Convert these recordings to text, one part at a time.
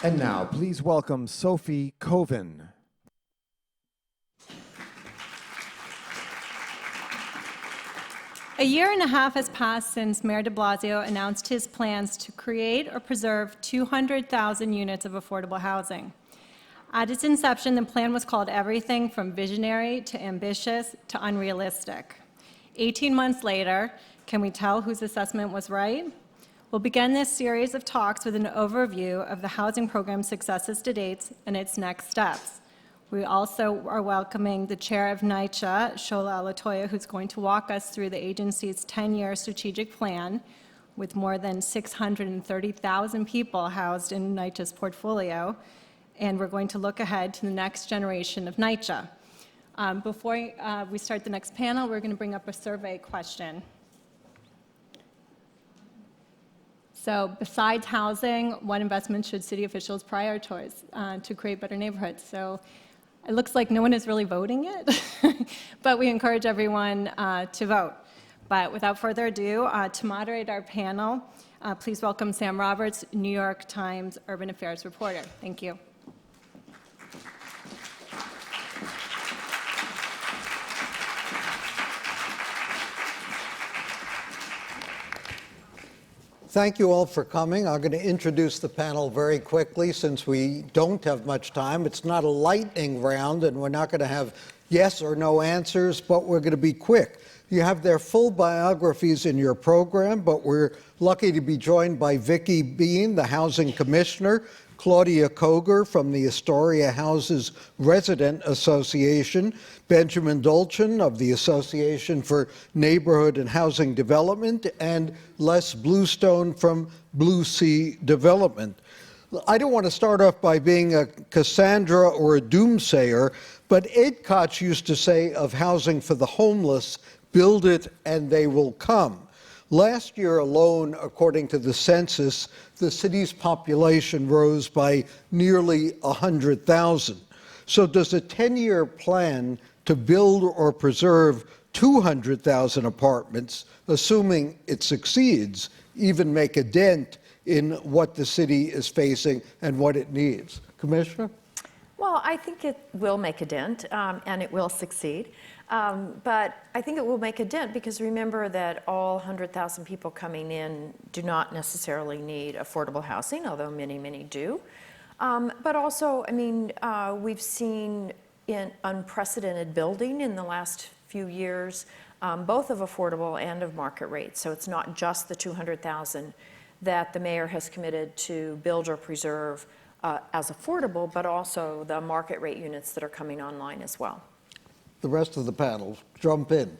And now, please welcome Sophie Koven. A year and a half has passed since Mayor de Blasio announced his plans to create or preserve 200,000 units of affordable housing. At its inception, the plan was called everything from visionary to ambitious to unrealistic. 18 months later, can we tell whose assessment was right? We'll begin this series of talks with an overview of the housing program's successes to date and its next steps. We also are welcoming the chair of NYCHA, Shola Alatoya, who's going to walk us through the agency's 10-year strategic plan with more than 630,000 people housed in NYCHA's portfolio. And we're going to look ahead to the next generation of NYCHA. Before we start the next panel, we're going to bring up a survey question. So besides housing, what investments should city officials prioritize to create better neighborhoods? So it looks like no one is really voting yet, but we encourage everyone to vote. But without further ado, to moderate our panel, please welcome Sam Roberts, New York Times Urban Affairs reporter. Thank you. Thank you all for coming. I'm going to introduce the panel very quickly since we don't have much time. It's not a lightning round, and we're not going to have yes or no answers, but we're going to be quick. You have their full biographies in your program, but we're lucky to be joined by Vicki Been, the Housing Commissioner, Claudia Coger from the Astoria Houses Resident Association, Benjamin Dulchin of the Association for Neighborhood and Housing Development, and Les Bluestone from Blue Sea Development. I don't want to start off by being a Cassandra or a doomsayer, but Ed Koch used to say of housing for the homeless, build it and they will come. Last year alone, according to the census, the city's population rose by nearly 100,000. So does a 10-year plan to build or preserve 200,000 apartments, assuming it succeeds, even make a dent in what the city is facing and what it needs? Commissioner? Well, I think it will make a dent, and it will succeed. But I think it will make a dent because remember that all 100,000 people coming in do not necessarily need affordable housing, although many, many do. But also, I mean, we've seen in unprecedented building in the last few years, both of affordable and of market rate. So it's not just the 200,000 that the mayor has committed to build or preserve as affordable, but also the market rate units that are coming online as well. The rest of the panel, jump in.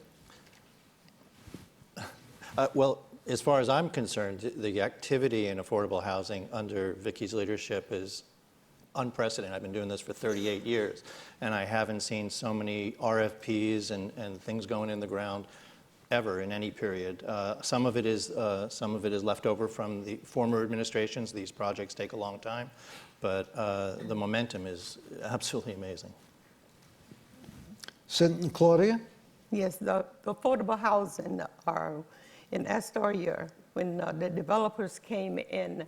Well, as far as I'm concerned, the activity in affordable housing under Vicki's leadership is unprecedented. I've been doing this for 38 years, and I haven't seen so many RFPs and things going in the ground ever in any period. Some of it is left over from the former administrations. These projects take a long time, but the momentum is absolutely amazing. Sinton, Claudia? Yes, the affordable housing are in Astoria, when the developers came in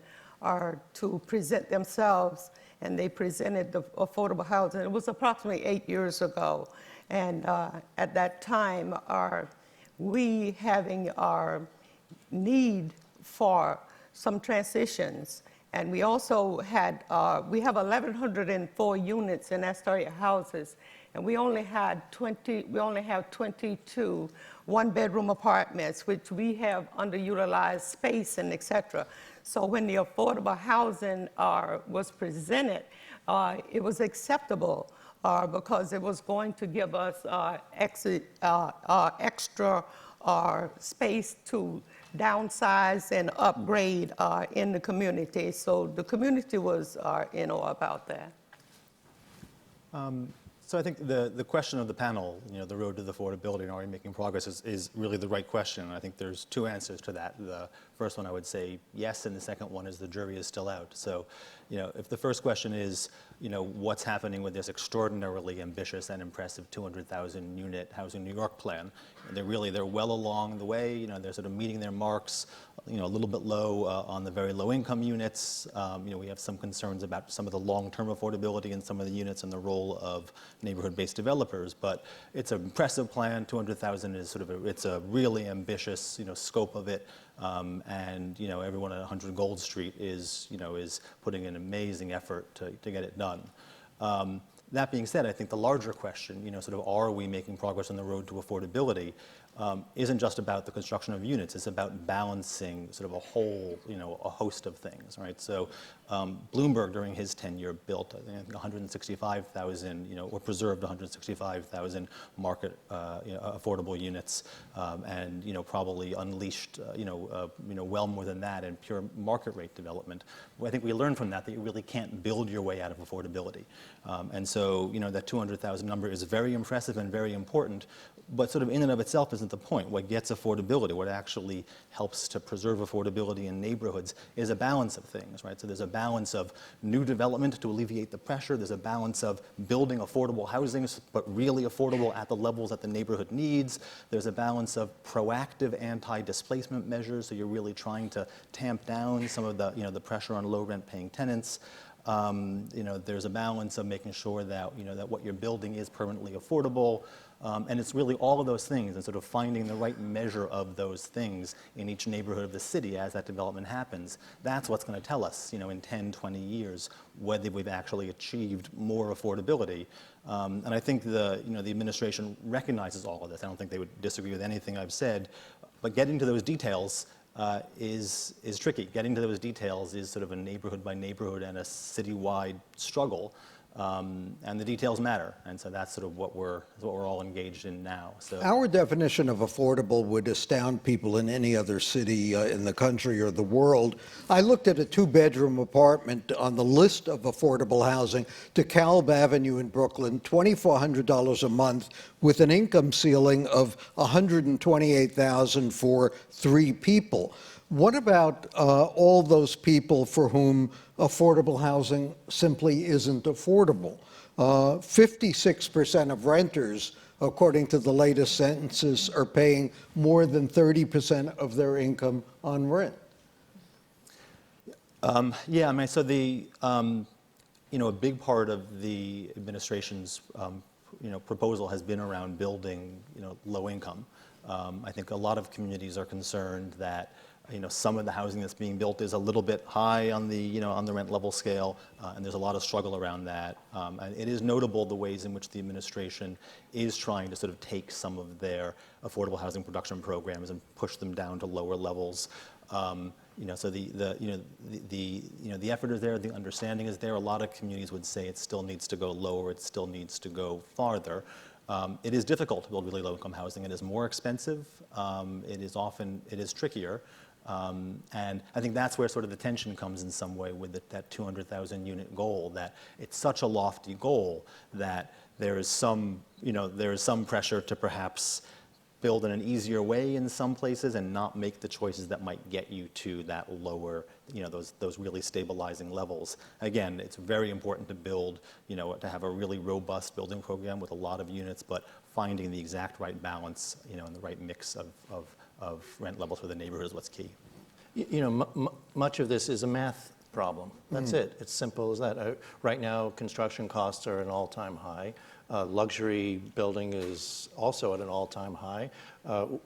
to present themselves, and they presented the affordable housing. It was approximately 8 years ago, and at that time, we having our need for some transitions, and we also had we have 1,104 units in Astoria houses. And we only have 22 one-bedroom apartments, which we have underutilized space and et cetera. So when the affordable housing was presented, it was acceptable because it was going to give us extra space to downsize and upgrade in the community. So the community was in awe about that. So I think the question of the panel, the road to the affordability and are we making progress is really the right question. And I think there's two answers to that. The first one I would say yes, and the second one is the jury is still out. So, if the first question is, what's happening with this extraordinarily ambitious and impressive 200,000 unit housing New York plan, they're well along the way. They're sort of meeting their marks. A little bit low on the very low income units. We have some concerns about some of the long-term affordability in some of the units and the role of neighborhood-based developers. But it's an impressive plan. 200,000 is it's a really ambitious, scope of it. And everyone at 100 Gold Street is putting in amazing effort to get it done. That being said, I think the larger question, are we making progress on the road to affordability, isn't just about the construction of units. It's about balancing a whole, a host of things, right? So Bloomberg during his tenure built, I think, 165,000, or preserved 165,000 market, affordable units, and probably unleashed, well more than that in pure market rate development. I think we learned from that you really can't build your way out of affordability, and so that 200,000 number is very impressive and very important, but in and of itself isn't the point. What gets affordability, what actually helps to preserve affordability in neighborhoods, is a balance of things, right? So there's a balance of new development to alleviate the pressure. There's a balance of building affordable housing, but really affordable at the levels that the neighborhood needs. There's a balance of proactive anti-displacement measures, so you're really trying to tamp down some of the pressure on low rent paying tenants. There's a balance of making sure that that what you're building is permanently affordable. And it's really all of those things and finding the right measure of those things in each neighborhood of the city as that development happens. That's what's going to tell us, in 10, 20 years, whether we've actually achieved more affordability. And I think the administration recognizes all of this. I don't think they would disagree with anything I've said. But getting to those details is tricky. Getting to those details is a neighborhood by neighborhood and a citywide struggle. And the details matter, and so that's what we're all engaged in now. So our definition of affordable would astound people in any other city in the country or the world. I looked at a 2-bedroom apartment on the list of affordable housing, DeKalb Avenue in Brooklyn, $2,400 a month, with an income ceiling of $128,000 for 3 people. What about all those people for whom affordable housing simply isn't affordable? 56% of renters, according to the latest census, are paying more than 30% of their income on rent. Yeah, I mean, so a big part of the administration's proposal has been around building low income. I think a lot of communities are concerned that some of the housing that's being built is a little bit high on the on the rent level scale, and there's a lot of struggle around that. And it is notable the ways in which the administration is trying to take some of their affordable housing production programs and push them down to lower levels. So the effort is there, the understanding is there. A lot of communities would say it still needs to go lower, it still needs to go farther. It is difficult to build really low-income housing. It is more expensive. It is trickier. And I think that's where the tension comes in some way with that 200,000 unit goal, that it's such a lofty goal that there is some pressure to perhaps build in an easier way in some places and not make the choices that might get you to that lower, those really stabilizing levels. Again, it's very important to build, to have a really robust building program with a lot of units, but finding the exact right balance, and the right mix of rent levels for the neighborhood is what's key. Much of this is a math problem. That's it. It's simple as that. Right now, construction costs are at an all-time high. Luxury building is also at an all-time high.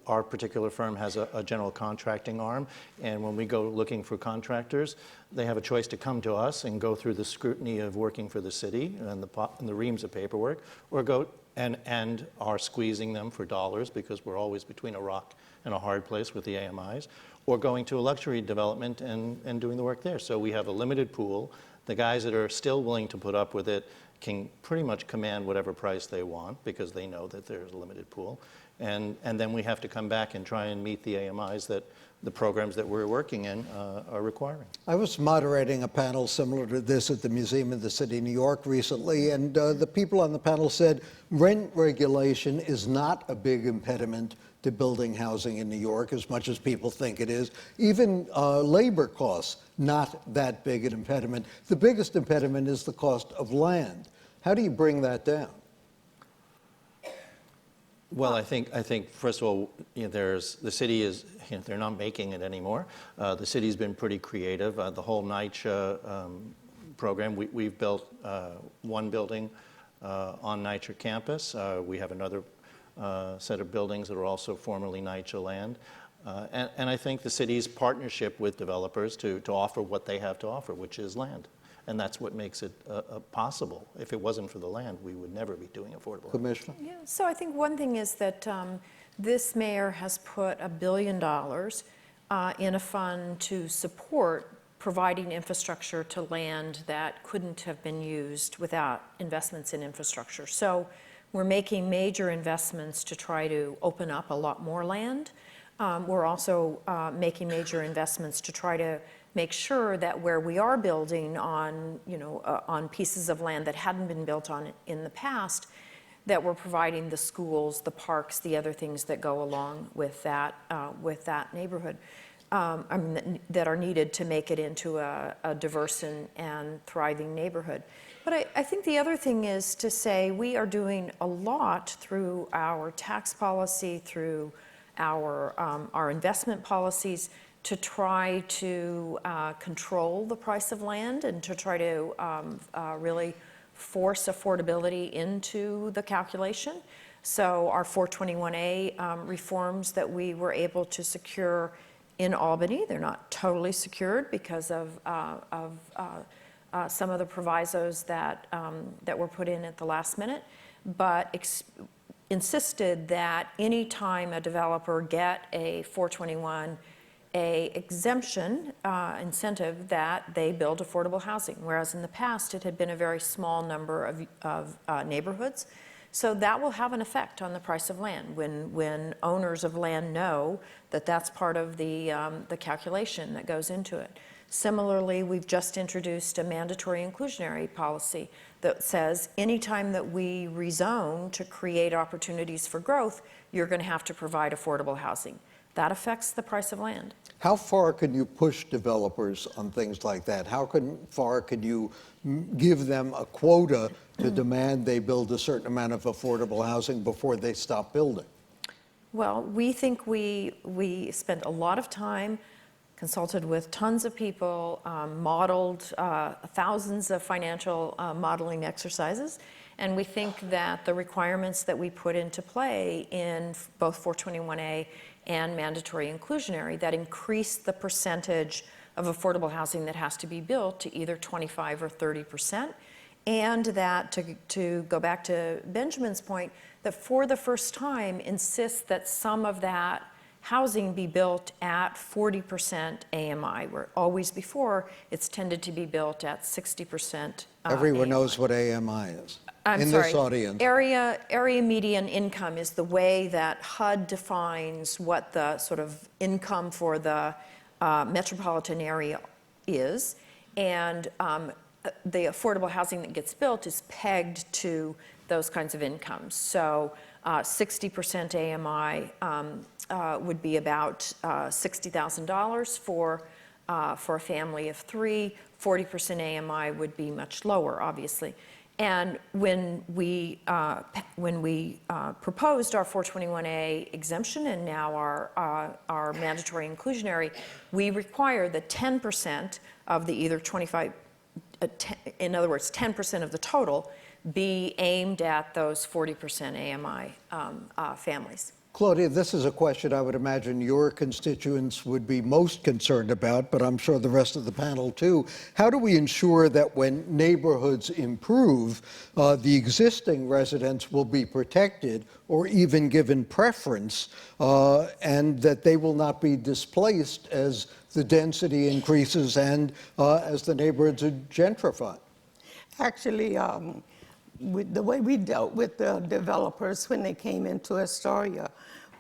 Our particular firm has a general contracting arm, and when we go looking for contractors, they have a choice to come to us and go through the scrutiny of working for the city and the reams of paperwork, or go and are squeezing them for dollars because we're always between a rock and a hard place with the AMIs, or going to a luxury development and doing the work there. So we have a limited pool. The guys that are still willing to put up with it can pretty much command whatever price they want because they know that there's a limited pool. and then we have to come back and try and meet the AMIs that the programs that we're working in are requiring. I was moderating a panel similar to this at the Museum of the City of New York recently, and the people on the panel said rent regulation is not a big impediment to building housing in New York as much as people think it is. Even labor costs, not that big an impediment. The biggest impediment is the cost of land. How do you bring that down? Well, I think first of all, the city is, they're not making it anymore. The city's been pretty creative. The whole NYCHA program, we've built one building on NYCHA campus. We have another set of buildings that are also formerly NYCHA land. And I think the city's partnership with developers to offer what they have to offer, which is land. And that's what makes it possible. If it wasn't for the land, we would never be doing affordable. Commissioner? Yeah, so I think one thing is that this mayor has put $1 billion in a fund to support providing infrastructure to land that couldn't have been used without investments in infrastructure. So we're making major investments to try to open up a lot more land. We're also making major investments to try to make sure that where we are building on, on pieces of land that hadn't been built on in the past, that we're providing the schools, the parks, the other things that go along with that neighborhood, that are needed to make it into a diverse and thriving neighborhood. But I think the other thing is to say we are doing a lot through our tax policy, through our investment policies, to try to control the price of land and to try to really force affordability into the calculation. So our 421A reforms that we were able to secure in Albany, they're not totally secured because of some of the provisos that were put in at the last minute, but insisted that any time a developer get a 421 exemption incentive that they build affordable housing, whereas in the past it had been a very small number of neighborhoods. So that will have an effect on the price of land when owners of land know that that's part of the calculation that goes into it. Similarly, we've just introduced a mandatory inclusionary policy that says anytime that we rezone to create opportunities for growth, you're going to have to provide affordable housing. That affects the price of land. How far can you push developers on things like that? How far can you give them a quota to demand they build a certain amount of affordable housing before they stop building? Well, we think we spent a lot of time, consulted with tons of people, modeled thousands of financial modeling exercises, and we think that the requirements that we put into play in both 421A and mandatory inclusionary that increase the percentage of affordable housing that has to be built to either 25 or 30%, and that, to go back to Benjamin's point, that for the first time insist that some of that housing be built at 40% AMI, where always before it's tended to be built at 60% Everyone AMI. knows what AMI is. I'm in sorry, this audience. Area median income is the way that HUD defines what the sort of income for the metropolitan area is, and the affordable housing that gets built is pegged to those kinds of incomes. So 60% AMI would be about $60,000 for a family of three. 40% AMI would be much lower, obviously. And when we proposed our 421A exemption and now our mandatory inclusionary, we require that 10% of the either 25, in other words, 10% of the total be aimed at those 40% AMI families. Claudia, this is a question I would imagine your constituents would be most concerned about, but I'm sure the rest of the panel too. How do we ensure that when neighborhoods improve, the existing residents will be protected or even given preference, and that they will not be displaced as the density increases and as the neighborhoods are gentrified? Actually, the way we dealt with the developers when they came into Astoria,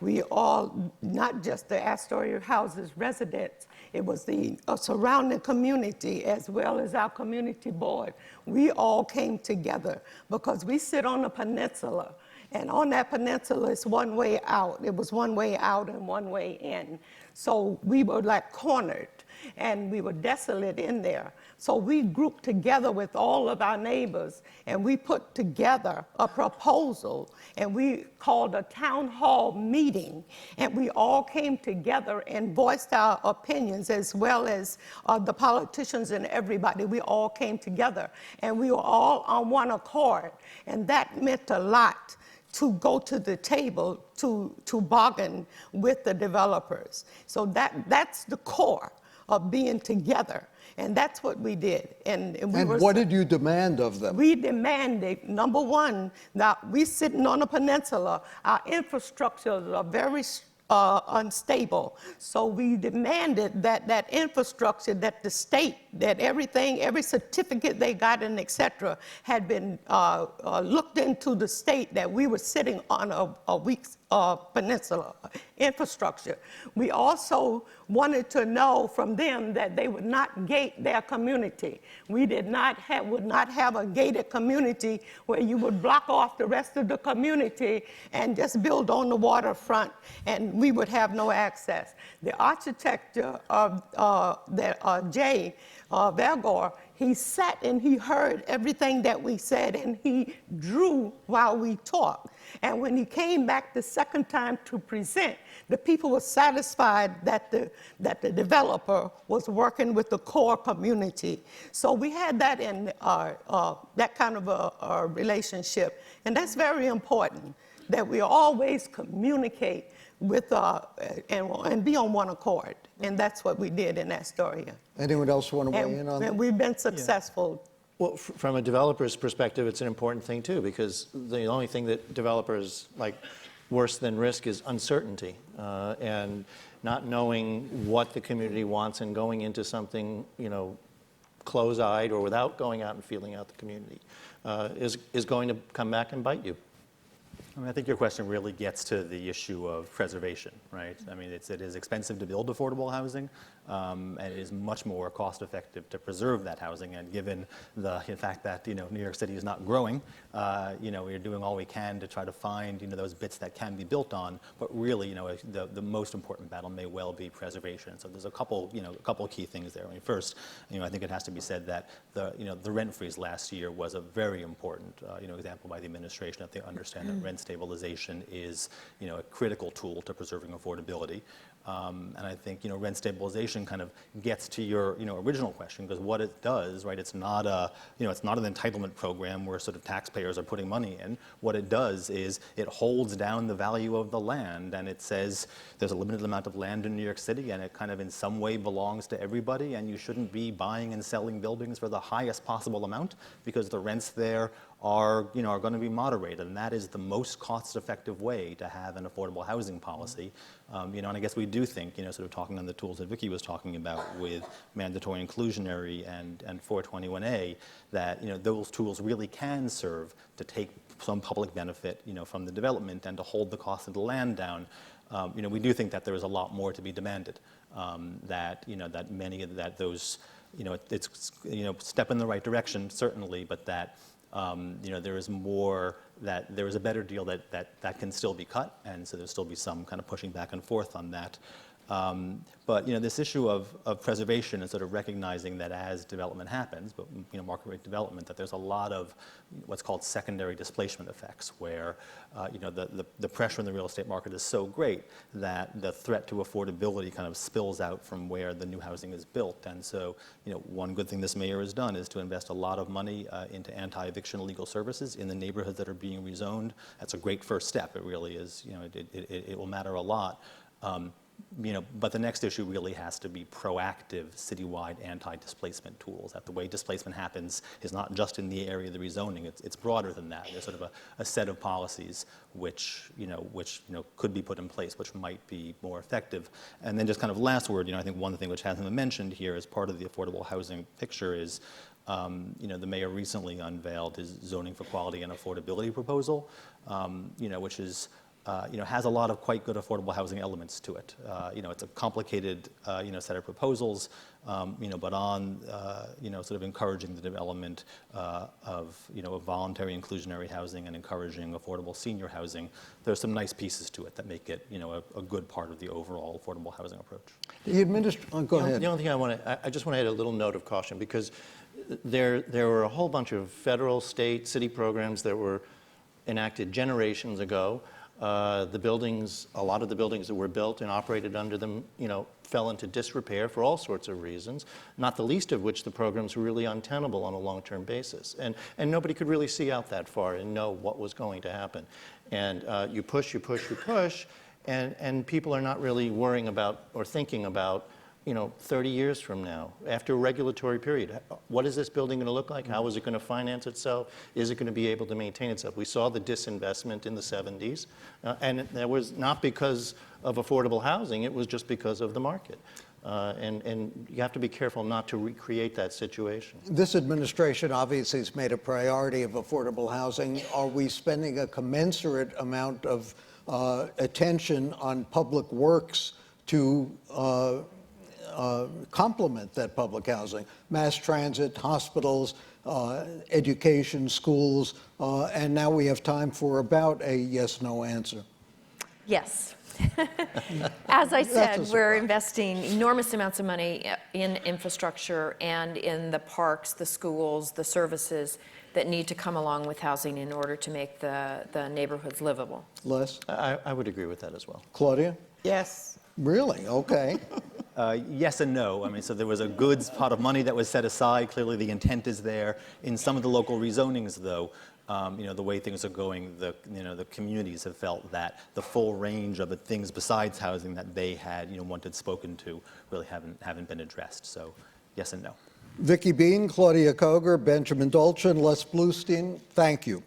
we all, not just the Astoria Houses residents, it was the surrounding community as well as our community board. We all came together because we sit on a peninsula, and on that peninsula is one way out. It was one way out and one way in. So we were like cornered, and we were desolate in there. So we grouped together with all of our neighbors, and we put together a proposal, and we called a town hall meeting, and we all came together and voiced our opinions, as well as the politicians and everybody. We all came together, and we were all on one accord, and that meant a lot to go to the table to bargain with the developers. So that's the core of being together. And that's what we did. And what did you demand of them? We demanded, number one, that we sitting on a peninsula, our infrastructures are very unstable. So we demanded that infrastructure, that the state, that everything, every certificate they got and et cetera, had been looked into the state, that we were sitting on a weak peninsula infrastructure. We also wanted to know from them that they would not gate their community. We would not have a gated community where you would block off the rest of the community and just build on the waterfront, and we would have no access. The architecture of Jay Vergor, he sat and he heard everything that we said, and he drew while we talked. And when he came back the second time to present, the people were satisfied that the developer was working with the core community. So we had that in that kind of a relationship, and that's very important, that we always communicate with and be on one accord, and that's what we did in Astoria. Anyone else want to weigh in on that? And we've been successful. Well, from a developer's perspective, it's an important thing too, because the only thing that developers like worse than risk is uncertainty, and not knowing what the community wants and going into something, close-eyed or without going out and feeling out the community is going to come back and bite you. I mean, I think your question really gets to the issue of preservation, right? I mean, it is expensive to build affordable housing, and it is much more cost-effective to preserve that housing. And given the fact that New York City is not growing, we're doing all we can to try to find those bits that can be built on. But really, the most important battle may well be preservation. So there's a couple key things there. I mean, first, I think it has to be said that the rent freeze last year was a very important example by the administration, that they understand that rent stabilization is a critical tool to preserving affordability. And I think rent stabilization kind of gets to your original question, because what it does, right? It's not it's not an entitlement program where sort of taxpayers are putting money in. What it does is it holds down the value of the land, and it says there's a limited amount of land in New York City, and it kind of in some way belongs to everybody, and you shouldn't be buying and selling buildings for the highest possible amount, because the rents there are going to be moderated, and that is the most cost-effective way to have an affordable housing policy. And I guess we do think, sort of talking on the tools that Vicki was talking about with mandatory inclusionary and 421A, that those tools really can serve to take some public benefit, from the development and to hold the cost of the land down. We do think that there is a lot more to be demanded. That those, it's step in the right direction certainly, but that. There is more, that there is a better deal that can still be cut, and so there'll still be some kind of pushing back and forth on that. But this issue of preservation and sort of recognizing that as development happens, but market rate development, that there's a lot of what's called secondary displacement effects, where the pressure in the real estate market is so great that the threat to affordability kind of spills out from where the new housing is built. And so one good thing this mayor has done is to invest a lot of money into anti-eviction legal services in the neighborhoods that are being rezoned. That's a great first step. It really is. It will matter a lot. But the next issue really has to be proactive citywide anti-displacement tools. That the way displacement happens is not just in the area of the rezoning. It's broader than that. There's sort of a set of policies which could be put in place, which might be more effective. And then just kind of last word, I think one thing which hasn't been mentioned here as part of the affordable housing picture is The mayor recently unveiled his zoning for quality and affordability proposal, which is, has a lot of quite good affordable housing elements to it. It's a complicated, set of proposals, but on, sort of encouraging the development of, voluntary inclusionary housing and encouraging affordable senior housing. There's some nice pieces to it that make it, a good part of the overall affordable housing approach. Go ahead. The only thing I just want to add a little note of caution, because there were a whole bunch of federal, state, city programs that were enacted generations ago. The buildings, a lot of the buildings that were built and operated under them, fell into disrepair for all sorts of reasons, not the least of which the programs were really untenable on a long-term basis. And nobody could really see out that far and know what was going to happen. And you push, and people are not really worrying about or thinking about 30 years from now, after a regulatory period, what is this building going to look like? How is it going to finance itself? Is it going to be able to maintain itself? We saw the disinvestment in the 70s, and that was not because of affordable housing, it was just because of the market. And you have to be careful not to recreate that situation. This administration obviously has made a priority of affordable housing. Are we spending a commensurate amount of attention on public works to complement that public housing, mass transit, hospitals, education, schools, and now we have time for about a yes/no answer. Yes. As I said, we're investing enormous amounts of money in infrastructure and in the parks, the schools, the services that need to come along with housing in order to make the neighborhoods livable. Les? I would agree with that as well. Claudia? Yes. Really? Okay. Yes and no. I mean, so there was a goods pot of money that was set aside. Clearly, the intent is there. In some of the local rezonings, though, the way things are going, the communities have felt that the full range of the things besides housing that they had, wanted spoken to, really haven't been addressed. So, yes and no. Vicki Been, Claudia Coger, Benjamin Dulchin, Les Bluestone, thank you.